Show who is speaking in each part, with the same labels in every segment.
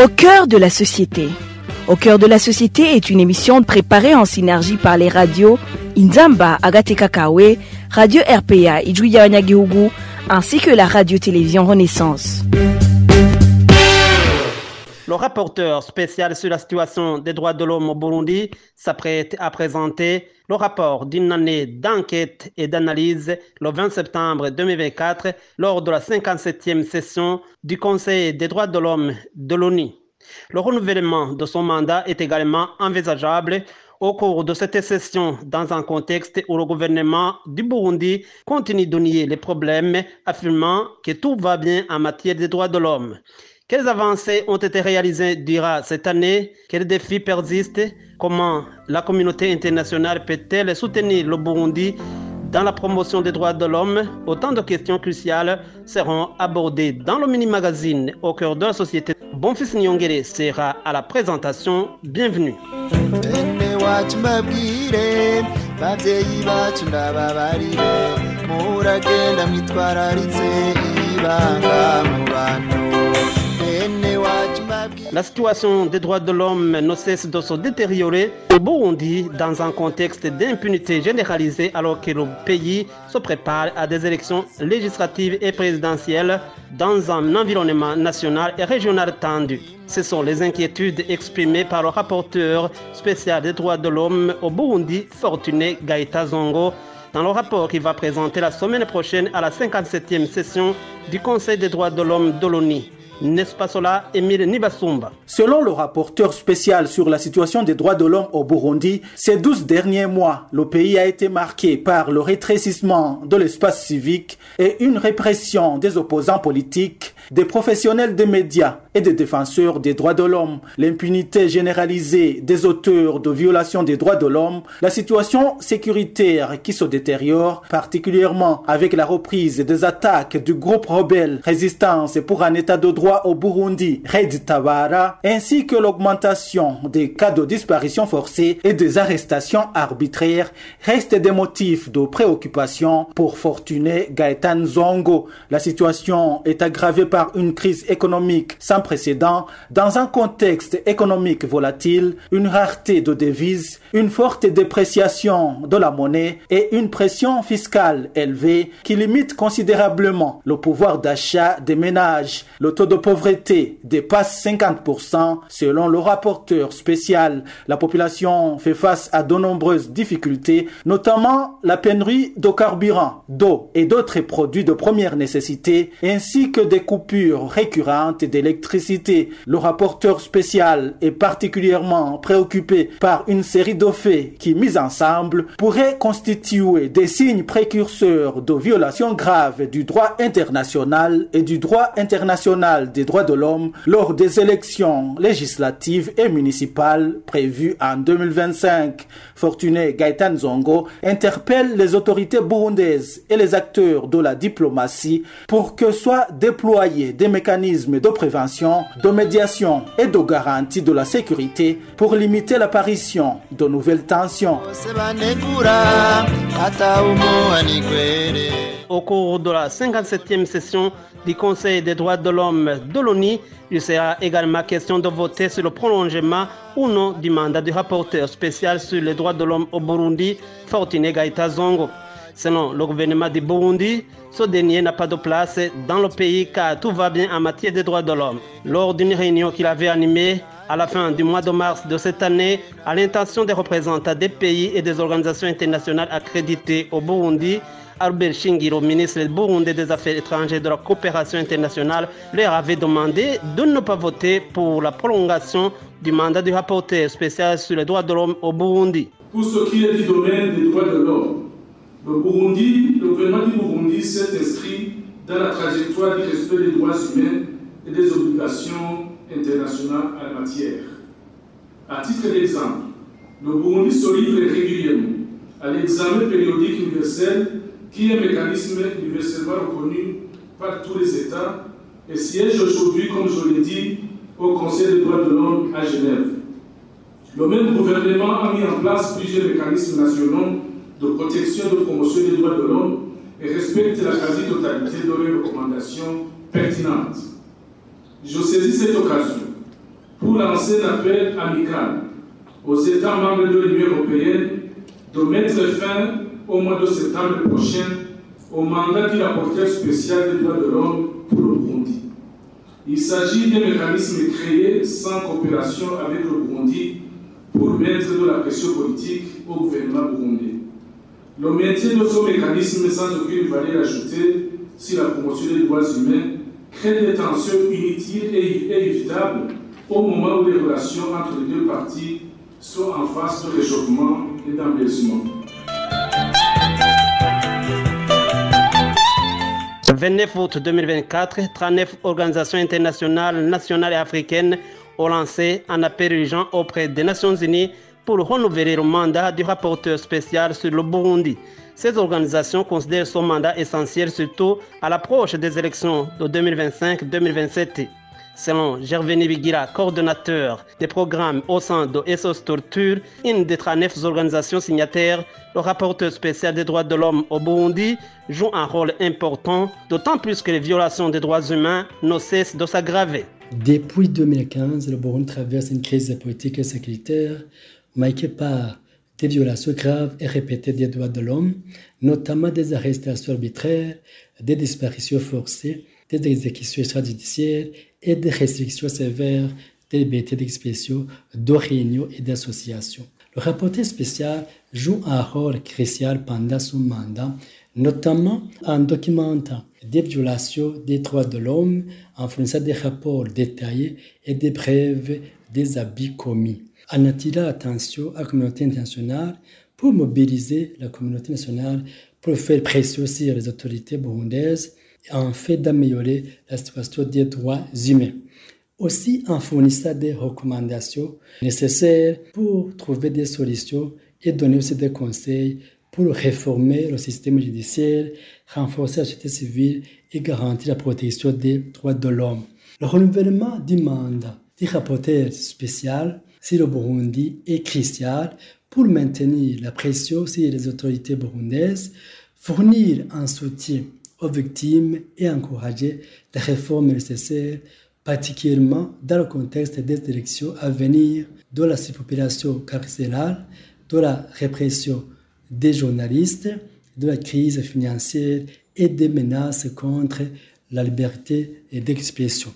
Speaker 1: Au cœur de la société. Au cœur de la société est une émission préparée en synergie par les radios Inzamba, Agatekakawe, Radio RPA, Ijuya Wanyagihugu, ainsi que la radio-télévision Renaissance.
Speaker 2: Le rapporteur spécial sur la situation des droits de l'homme au Burundi s'apprête à présenter le rapport d'une année d'enquête et d'analyse le 20 septembre 2024 lors de la 57e session du Conseil des droits de l'homme de l'ONU. Le renouvellement de son mandat est également envisageable au cours de cette session dans un contexte où le gouvernement du Burundi continue de nier les problèmes, affirmant que tout va bien en matière des droits de l'homme. Quelles avancées ont été réalisées durant cette année? Quels défis persistent? Comment la communauté internationale peut-elle soutenir le Burundi dans la promotion des droits de l'homme? Autant de questions cruciales seront abordées dans le mini-magazine Au cœur de la société. Bonfils Nyongere sera à la présentation. Bienvenue. La situation des droits de l'homme ne cesse de se détériorer au Burundi dans un contexte d'impunité généralisée alors que le pays se prépare à des élections législatives et présidentielles dans un environnement national et régional tendu. Ce sont les inquiétudes exprimées par le rapporteur spécial des droits de l'homme au Burundi, Fortuné Gaïta Zongo, dans le rapport qu'il va présenter la semaine prochaine à la 57e session du Conseil des droits de l'homme de l'ONU. N'est-ce pas cela, Émile Nibasumba?
Speaker 3: Selon le rapporteur spécial sur la situation des droits de l'homme au Burundi, ces 12 derniers mois, le pays a été marqué par le rétrécissement de l'espace civique et une répression des opposants politiques, des professionnels des médias et des défenseurs des droits de l'homme, l'impunité généralisée des auteurs de violations des droits de l'homme, la situation sécuritaire qui se détériore, particulièrement avec la reprise des attaques du groupe rebelle Résistance pour un état de droit au Burundi, Red Tabara, ainsi que l'augmentation des cas de disparition forcée et des arrestations arbitraires restent des motifs de préoccupation pour Fortuné Gaëtan Zongo. La situation est aggravée par une crise économique sans précédent dans un contexte économique volatile, une rareté de devises, une forte dépréciation de la monnaie et une pression fiscale élevée qui limite considérablement le pouvoir d'achat des ménages. Le taux de pauvreté dépasse 50% selon le rapporteur spécial. La population fait face à de nombreuses difficultés, notamment la pénurie de carburant, d'eau et d'autres produits de première nécessité, ainsi que des coupures récurrentes d'électricité. Le rapporteur spécial est particulièrement préoccupé par une série de faits qui, mis ensemble, pourraient constituer des signes précurseurs de violations graves du droit international et du droit international des droits de l'homme lors des élections législatives et municipales prévues en 2025. Fortuné Gaëtan Zongo interpelle les autorités burundaises et les acteurs de la diplomatie pour que soient déployés des mécanismes de prévention, de médiation et de garantie de la sécurité pour limiter l'apparition de nouvelles tensions.
Speaker 2: Au cours de la 57e session du Conseil des droits de l'homme de l'ONU, il sera également question de voter sur le prolongement ou non du mandat du rapporteur spécial sur les droits de l'homme au Burundi, Fortuné Gaïta Zongo. Selon le gouvernement du Burundi, ce dernier n'a pas de place dans le pays car tout va bien en matière des droits de l'homme. Lors d'une réunion qu'il avait animée à la fin du mois de mars de cette année, à l'intention des représentants des pays et des organisations internationales accréditées au Burundi, Albert Shingiro, ministre burundais des Affaires étrangères et de la coopération internationale, leur avait demandé de ne pas voter pour la prolongation du mandat du rapporteur spécial sur les droits de l'homme au Burundi.
Speaker 4: Pour ce qui est du domaine des droits de l'homme, le gouvernement du Burundi s'est inscrit dans la trajectoire du respect des droits humains et des obligations internationales en la matière. À titre d'exemple, le Burundi se livre régulièrement à l'examen périodique universel qui est un mécanisme universellement reconnu par tous les États et siège aujourd'hui, comme je l'ai dit, au Conseil des droits de l'homme à Genève. Le même gouvernement a mis en place plusieurs mécanismes nationaux de protection et de promotion des droits de l'homme et respecte la quasi-totalité de leurs recommandations pertinentes. Je saisis cette occasion pour lancer un appel amical aux États membres de l'Union européenne de mettre fin au mois de septembre prochain au mandat du rapporteur spécial des droits de l'homme pour le Burundi. Il s'agit d'un mécanisme créé sans coopération avec le Burundi pour mettre de la pression politique au gouvernement burundais. Le maintien de ce mécanisme sans aucune valeur ajoutée sur la promotion des droits humains crée des tensions inutiles et évitables au moment où les relations entre les deux parties sont en phase de réchauffement et d'embellissement.
Speaker 2: 29 août 2024, 39 organisations internationales, nationales et africaines ont lancé un appel urgent auprès des Nations Unies pour renouveler le mandat du rapporteur spécial sur le Burundi. Ces organisations considèrent son mandat essentiel, surtout à l'approche des élections de 2025-2027. Selon Gervais Bigira, coordonnateur des programmes au sein de SOS Torture, une des 39 organisations signataires, le rapporteur spécial des droits de l'homme au Burundi joue un rôle important, d'autant plus que les violations des droits humains ne cessent de s'aggraver.
Speaker 5: Depuis 2015, le Burundi traverse une crise politique et sécuritaire marquée par des violations graves et répétées des droits de l'homme, notamment des arrestations arbitraires, des disparitions forcées, des exécutions extrajudiciaires et des restrictions sévères des libertés d'expression, de réunion et d'association. Le rapporteur spécial joue un rôle crucial pendant son mandat, notamment en documentant des violations des droits de l'homme, en fournissant des rapports détaillés et des preuves des abus commis, en attirant l'attention à la communauté internationale pour mobiliser la communauté nationale pour faire pression sur les autorités burundaises en fait d'améliorer la situation des droits humains. Aussi en fournissant des recommandations nécessaires pour trouver des solutions et donner aussi des conseils pour réformer le système judiciaire, renforcer la société civile et garantir la protection des droits de l'homme. Le renouvellement du mandat du rapporteur spécial sur le Burundi est crucial pour maintenir la pression sur les autorités burundaises, fournir un soutien aux victimes et encourager les réformes nécessaires, particulièrement dans le contexte des élections à venir, de la surpopulation carcérale, de la répression des journalistes, de la crise financière et des menaces contre la liberté d'expression.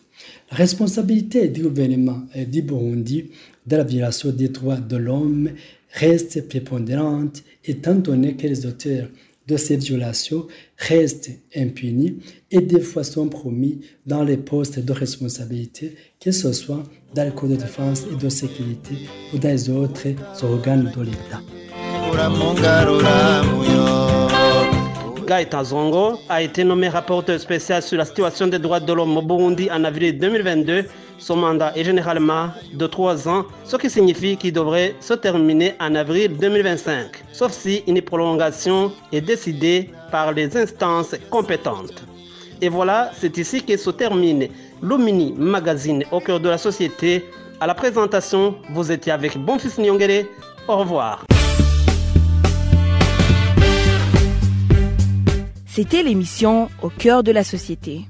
Speaker 5: La responsabilité du gouvernement du Burundi dans la violation des droits de l'homme reste prépondérante étant donné que les auteurs de ces violations restent impunis et des fois sont promis dans les postes de responsabilité, que ce soit dans le corps de défense et de sécurité ou dans les autres organes de l'État.
Speaker 2: Gaëtan Zongo a été nommé rapporteur spécial sur la situation des droits de l'homme au Burundi en avril 2022. Son mandat est généralement de 3 ans, ce qui signifie qu'il devrait se terminer en avril 2025, sauf si une prolongation est décidée par les instances compétentes. Et voilà, c'est ici que se termine le mini magazine au cœur de la société. À la présentation, vous étiez avec Bonfils Nyongere. Au revoir.
Speaker 1: C'était l'émission Au cœur de la société.